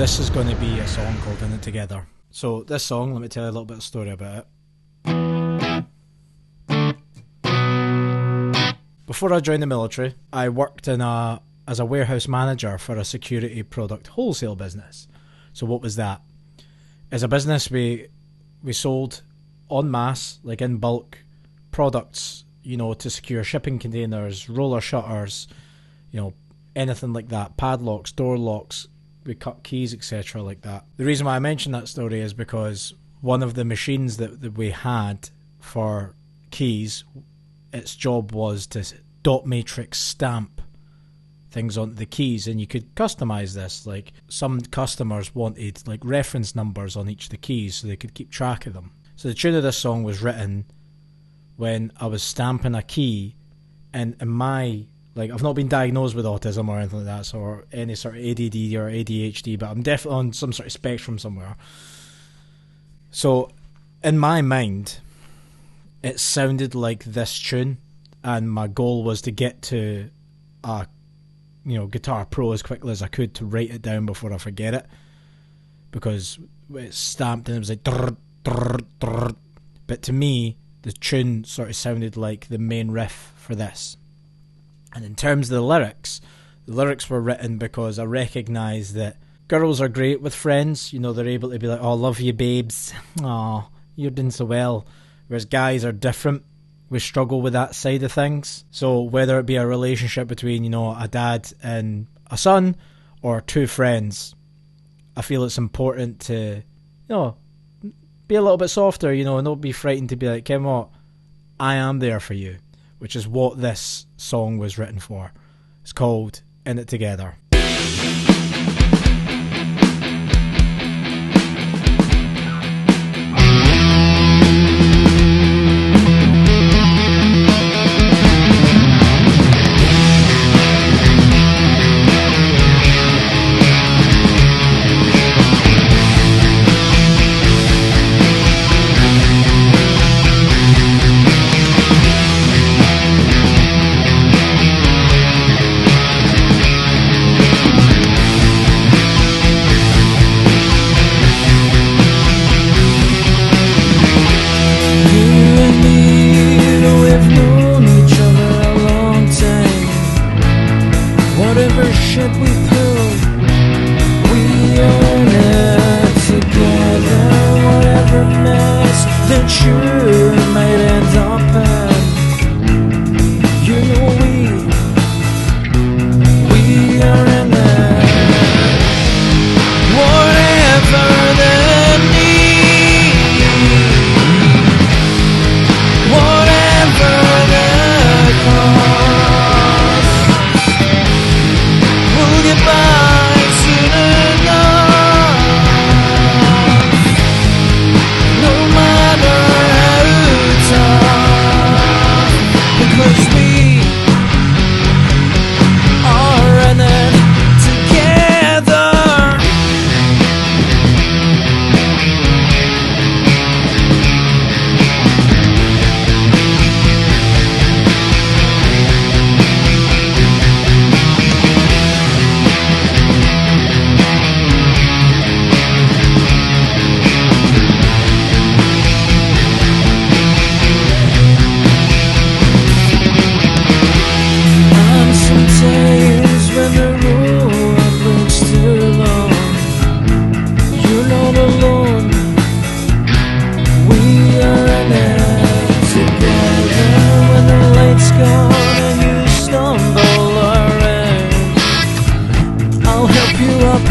this is going to be a song called In It Together. So this song, let me tell you a little bit of story about it. Before I joined the military, I worked as a warehouse manager for a security product wholesale business. So what was that? As a business, we sold en masse, like in bulk, products, you know, to secure shipping containers, roller shutters, you know, anything like that, padlocks, door locks, we cut keys, etc. like that. The reason why I mention that story is because one of the machines that we had for keys, its job was to dot matrix stamp things onto the keys, and you could customize this. Like, some customers wanted like reference numbers on each of the keys so they could keep track of them. So the tune of this song was written when I was stamping a key, and in my, like, I've not been diagnosed with autism or anything like that, or any sort of ADD or ADHD, but I'm definitely on some sort of spectrum somewhere. So in my mind, it sounded like this tune, and my goal was to get to a, you know, Guitar Pro as quickly as I could to write it down before I forget it, because it's stamped and it was like drrr, drrr, drrr. But to me, the tune sort of sounded like the main riff for this. And in terms of the lyrics were written because I recognise that girls are great with friends. You know, they're able to be like, oh, love you, babes. Oh, you're doing so well. Whereas guys are different. We struggle with that side of things. So whether it be a relationship between, you know, a dad and a son, or two friends, I feel it's important to, you know, be a little bit softer, you know, and don't be frightened to be like, Kim, what? I am there for you. Which is what this song was written for. It's called In It Together.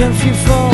If you fall